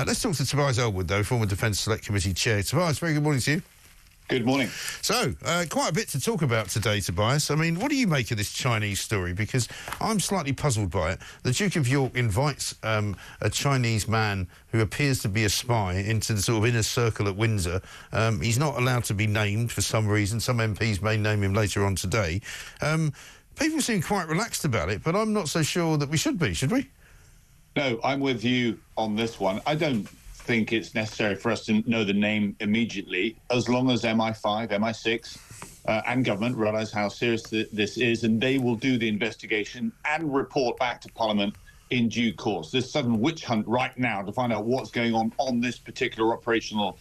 Let's talk to Tobias Ellwood, though, former Defence Select Committee Chair. Tobias, very good morning to you. Good morning. So, quite a bit to talk about today, Tobias. I mean, what do you make of this Chinese story? Because I'm slightly puzzled by it. The Duke of York invites a Chinese man who appears to be a spy into the sort of inner circle at Windsor. He's not allowed to be named for some reason. Some MPs may name him later on today. People seem quite relaxed about it, but I'm not so sure that we should be, should we? No, I'm with you on this one. I don't think it's necessary for us to know the name immediately, as long as MI5, MI6 and government realise how serious this is, and they will do the investigation and report back to Parliament in due course. This sudden witch hunt right now to find out what's going on this particular operational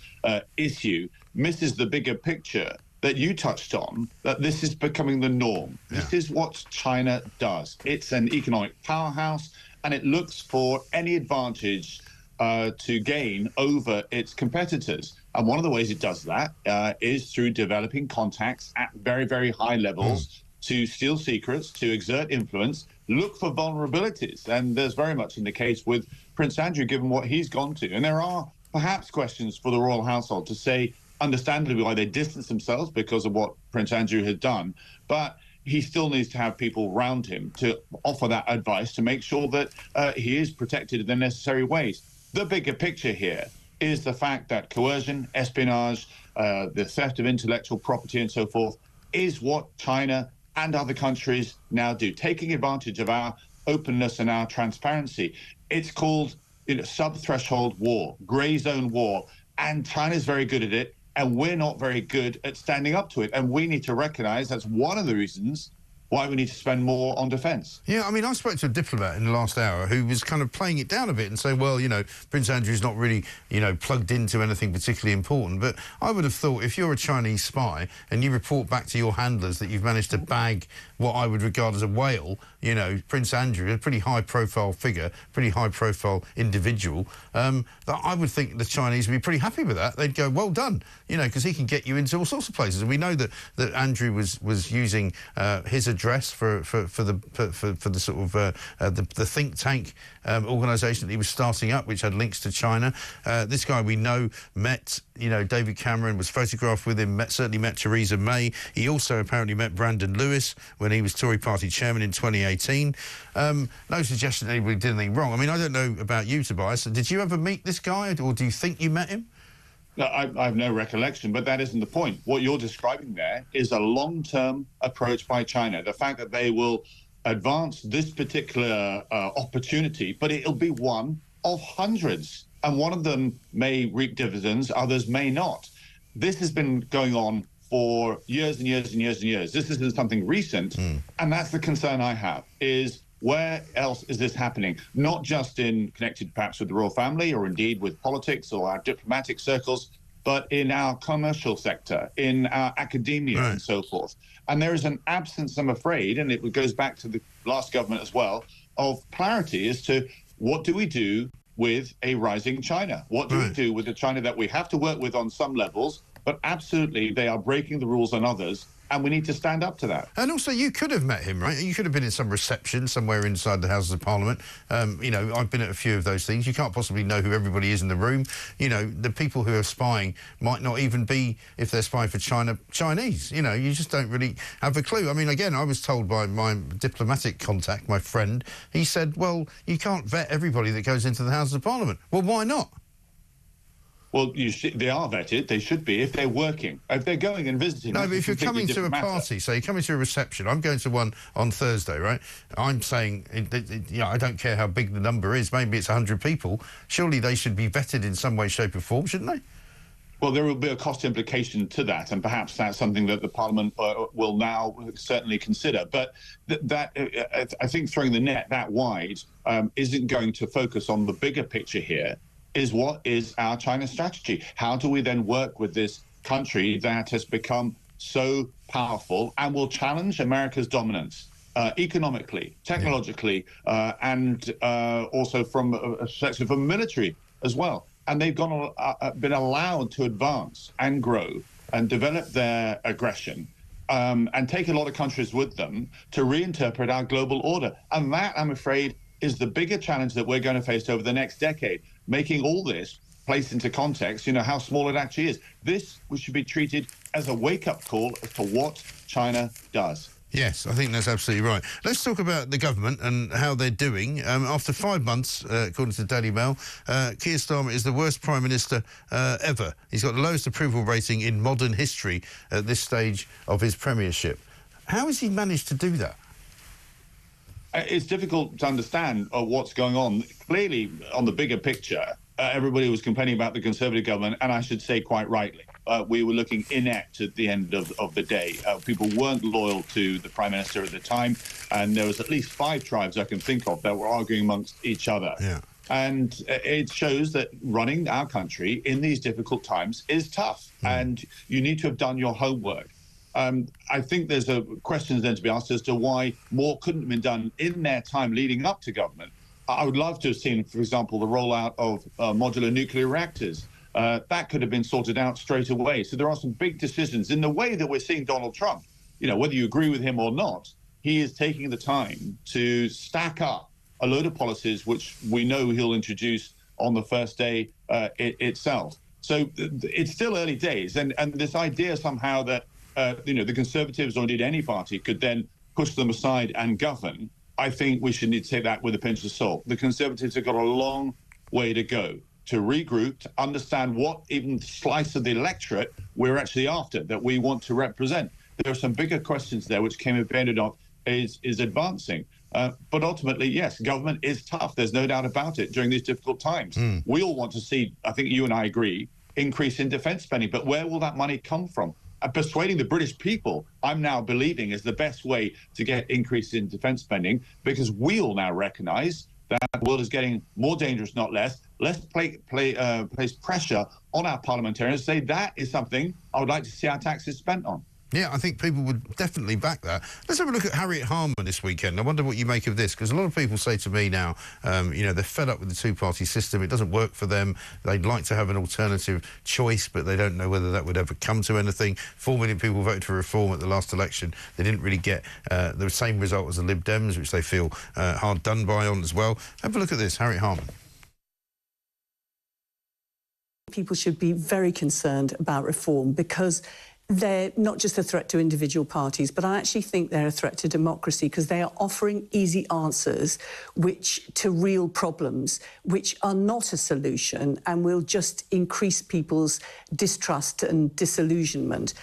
issue misses the bigger picture that you touched on, that this is becoming the norm. Yeah. This is what China does. It's an economic powerhouse, and it looks for any advantage to gain over its competitors. And one of the ways it does that is through developing contacts at very, very high levels to steal secrets, to exert influence, look for vulnerabilities. And there's very much in the case with Prince Andrew, given what he's gone to. And there are perhaps questions for the royal household to say, understandably, why they distance themselves because of what Prince Andrew had done. But he still needs to have people around him to offer that advice to make sure that he is protected in the necessary ways. The bigger picture here is the fact that coercion, espionage, the theft of intellectual property and so forth is what China and other countries now do, taking advantage of our openness and our transparency. It's called sub-threshold war, grey zone war, and China's very good at it, and we're not very good at standing up to it. And we need to recognise that's one of the reasons why we need to spend more on defence. Yeah, I mean, I spoke to a diplomat in the last hour who was kind of playing it down a bit and saying, well, Prince Andrew's not really, plugged into anything particularly important. But I would have thought if you're a Chinese spy and you report back to your handlers that you've managed to bag what I would regard as a whale, Prince Andrew, a pretty high-profile figure, pretty high-profile individual, that I would think the Chinese would be pretty happy with that. They'd go, well done, because he can get you into all sorts of places. And we know that Andrew was using his address for the sort of the think tank organisation that he was starting up, which had links to China. This guy we know met, David Cameron, was photographed with him, certainly met Theresa May. He also apparently met Brandon Lewis when he was Tory party chairman in 2018. No suggestion that anybody did anything wrong. I mean, I don't know about you, Tobias. Did you ever meet this guy, or do you think you met him? No, I have no recollection, but that isn't the point. What you're describing there is a long-term approach by China. The fact that they will advance this particular opportunity, but it'll be one of hundreds. And one of them may reap dividends, others may not. This has been going on for years and years and years and years. This isn't something recent. And that's the concern I have, is where else is this happening? Not just connected perhaps with the royal family or indeed with politics or our diplomatic circles, but in our commercial sector, in our academia and so forth. And there is an absence, I'm afraid, and it goes back to the last government as well, of clarity as to what do we do with a rising China? What do we do with the China that we have to work with on some levels, but absolutely they are breaking the rules on others, and we need to stand up to that. And also, you could have met him, right? You could have been in some reception somewhere inside the Houses of Parliament. I've been at a few of those things. You can't possibly know who everybody is in the room. The people who are spying might not even be, if they're spying for China, Chinese. You just don't really have a clue. I mean, again, I was told by my diplomatic contact, my friend, he said, well, you can't vet everybody that goes into the Houses of Parliament. Well, why not? Well, they are vetted. They should be if they're working. If they're going and visiting. No, but if you're coming to a party, so you're coming to a reception. I'm going to one on Thursday, right? I'm saying, I don't care how big the number is. Maybe it's 100 people. Surely they should be vetted in some way, shape or form, shouldn't they? Well, there will be a cost implication to that, and perhaps that's something that the Parliament will now certainly consider. But I think throwing the net that wide isn't going to focus on the bigger picture here. Is what is our China strategy? How do we then work with this country that has become so powerful and will challenge America's dominance economically, technologically, and also from a perspective of military as well? And they've been allowed to advance and grow and develop their aggression and take a lot of countries with them to reinterpret our global order. And that, I'm afraid, is the bigger challenge that we're going to face over the next decade. making all this placed into context, you know, how small it actually is. This should be treated as a wake-up call as to what China does. Yes, I think that's absolutely right. Let's talk about the government and how they're doing. After 5 months, according to the Daily Mail, Keir Starmer is the worst Prime Minister ever. He's got the lowest approval rating in modern history at this stage of his premiership. How has he managed to do that? It's difficult to understand what's going on. Clearly, on the bigger picture, everybody was complaining about the Conservative government, and I should say quite rightly. We were looking inept at the end of the day. People weren't loyal to the Prime Minister at the time, and there was at least 5 tribes I can think of that were arguing amongst each other. Yeah. And it shows that running our country in these difficult times is tough, and you need to have done your homework. I think there's a question then to be asked as to why more couldn't have been done in their time leading up to government. I would love to have seen, for example, the rollout of modular nuclear reactors. That could have been sorted out straight away. So there are some big decisions in the way that we're seeing Donald Trump. You know, whether you agree with him or not, he is taking the time to stack up a load of policies which we know he'll introduce on the first day itself. So it's still early days. And this idea somehow that, you know, the Conservatives or indeed any party could then push them aside and govern, I think we should need to take that with a pinch of salt. The Conservatives have got a long way to go to regroup, to understand what even slice of the electorate we're actually after, that we want to represent. There are some bigger questions there which Cambridge Benedont is advancing. But ultimately, yes, government is tough. There's no doubt about it during these difficult times. We all want to see, I think you and I agree, increase in defence spending. But where will that money come from? Persuading the British people, I'm now believing, is the best way to get increase in defence spending, because we all now recognise that the world is getting more dangerous, not less. Let's place pressure on our parliamentarians to say that is something I would like to see our taxes spent on. Yeah, I think people would definitely back that. Let's have a look at Harriet Harman this weekend. I wonder what you make of this, because a lot of people say to me now, you know, they're fed up with the two-party system. It doesn't work for them. They'd like to have an alternative choice, but they don't know whether that would ever come to anything. 4 million people voted for reform at the last election. They didn't really get the same result as the Lib Dems, which they feel hard done by on as well. Have a look at this, Harriet Harman. People should be very concerned about reform, because they're not just a threat to individual parties, but I actually think they're a threat to democracy, because they are offering easy answers to real problems, which are not a solution and will just increase people's distrust and disillusionment.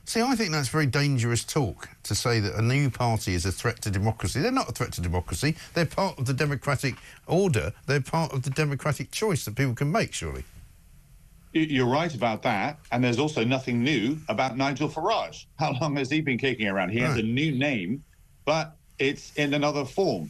See, I think that's very dangerous talk, to say that a new party is a threat to democracy. They're not a threat to democracy. They're part of the democratic order. They're part of the democratic choice that people can make, surely. You're right about that. And there's also nothing new about Nigel Farage. How long has he been kicking around? He has a new name, but it's in another form.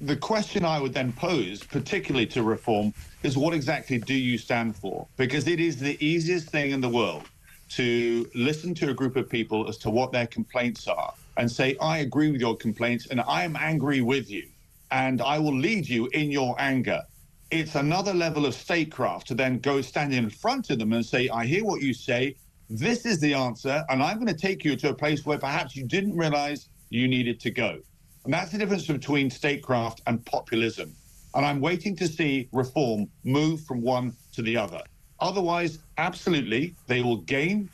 The question I would then pose, particularly to reform, is what exactly do you stand for? Because it is the easiest thing in the world to listen to a group of people as to what their complaints are and say, I agree with your complaints and I am angry with you and I will lead you in your anger. It's another level of statecraft to then go stand in front of them and say, I hear what you say, this is the answer, and I'm going to take you to a place where perhaps you didn't realize you needed to go. And that's the difference between statecraft and populism. And I'm waiting to see reform move from one to the other. Otherwise, absolutely, they will gain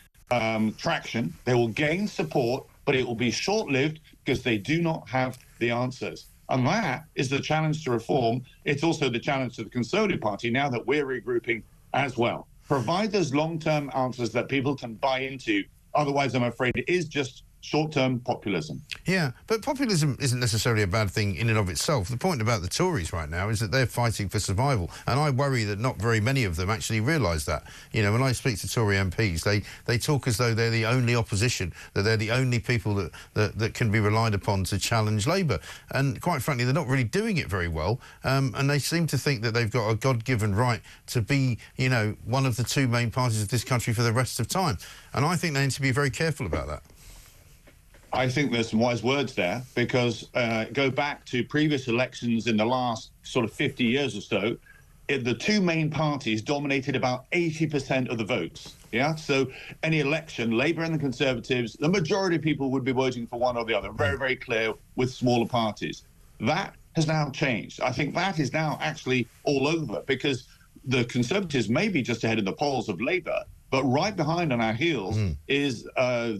traction, they will gain support, but it will be short-lived because they do not have the answers. And that is the challenge to reform. It's also the challenge to the Conservative Party now that we're regrouping as well. Provide those long-term answers that people can buy into. Otherwise, I'm afraid it is just short-term populism. Yeah, but populism isn't necessarily a bad thing in and of itself. The point about the Tories right now is that they're fighting for survival, and I worry that not very many of them actually realise that. You know, when I speak to Tory MPs, they talk as though they're the only opposition, that they're the only people that can be relied upon to challenge Labour. And quite frankly, they're not really doing it very well, and they seem to think that they've got a God-given right to be, you know, one of the 2 main parties of this country for the rest of time. And I think they need to be very careful about that. I think there's some wise words there, because go back to previous elections in the last sort of 50 years or so, the 2 main parties dominated about 80% of the votes. Yeah, so any election, Labour and the Conservatives, the majority of people would be voting for one or the other. Very, very clear with smaller parties. That has now changed. I think that is now actually all over, because the Conservatives may be just ahead in the polls of Labour, but right behind on our heels is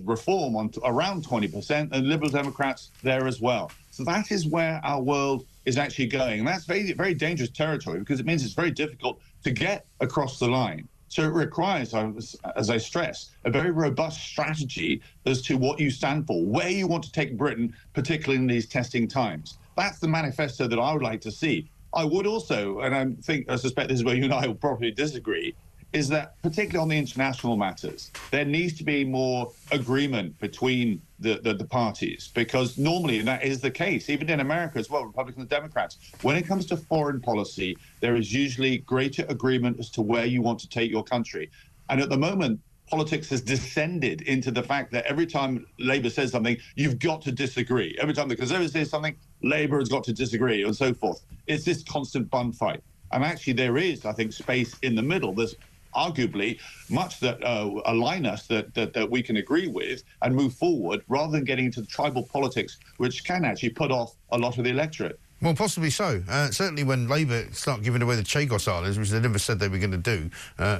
Reform on around 20%, and Liberal Democrats there as well. So that is where our world is actually going. And that's very, very dangerous territory, because it means it's very difficult to get across the line. So it requires, as I stress, a very robust strategy as to what you stand for, where you want to take Britain, particularly in these testing times. That's the manifesto that I would like to see. I would also, and I suspect this is where you and I will probably disagree, is that particularly on the international matters, there needs to be more agreement between the parties, because normally that is the case, even in America as well, Republicans and Democrats. When it comes to foreign policy, there is usually greater agreement as to where you want to take your country. And at the moment, politics has descended into the fact that every time Labour says something, you've got to disagree. Every time the Conservatives say something, Labour has got to disagree, and so forth. It's this constant bun fight. And actually there is, I think, space in the middle. There's arguably much that align us that we can agree with and move forward, rather than getting into the tribal politics, which can actually put off a lot of the electorate. Well, possibly so. Certainly when Labour start giving away the Chagos Islands, which they never said they were going to do,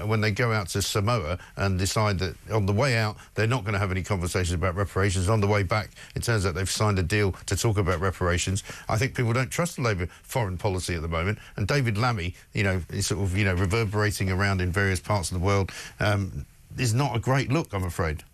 when they go out to Samoa and decide that on the way out they're not going to have any conversations about reparations, on the way back it turns out they've signed a deal to talk about reparations. I think people don't trust the Labour foreign policy at the moment, and David Lammy, you know, is sort of, you know, reverberating around in various parts of the world, is not a great look, I'm afraid.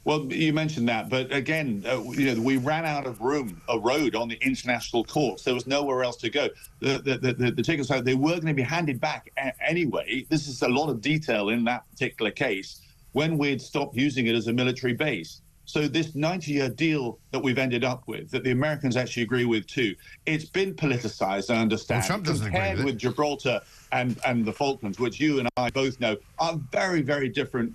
Well, you mentioned that, but again, you know, we ran out of road on the international courts. There was nowhere else to go. The tickets, they were going to be handed back anyway. This is a lot of detail in that particular case, when we'd stopped using it as a military base. So this 90-year deal that we've ended up with, that the Americans actually agree with too, it's been politicized, I understand. Well, Trump doesn't agree with it. Gibraltar and the Falklands, which you and I both know are very, very different,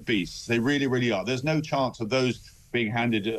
beasts. They really, really are. There's no chance of those being handed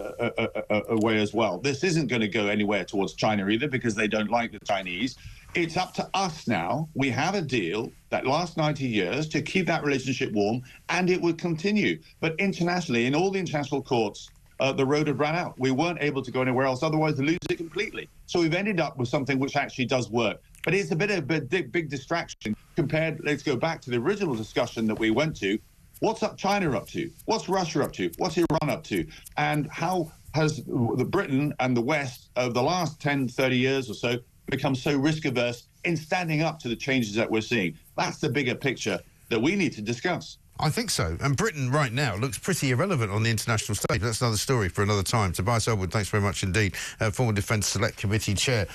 away as well. This isn't going to go anywhere towards China either, because they don't like the Chinese. It's up to us now. We have a deal that lasts 90 years to keep that relationship warm, and it would continue. But internationally, in all the international courts, the road had run out. We weren't able to go anywhere else, otherwise they lose it completely. So we've ended up with something which actually does work. But it's a bit of a big distraction compared, let's go back to the original discussion that we went to. What's China up to? What's Russia up to? What's Iran up to? And how has the Britain and the West over the last 10, 30 years or so become so risk-averse in standing up to the changes that we're seeing? That's the bigger picture that we need to discuss. I think so. And Britain right now looks pretty irrelevant on the international stage. That's another story for another time. Tobias Ellwood, thanks very much indeed. Former Defence Select Committee Chair.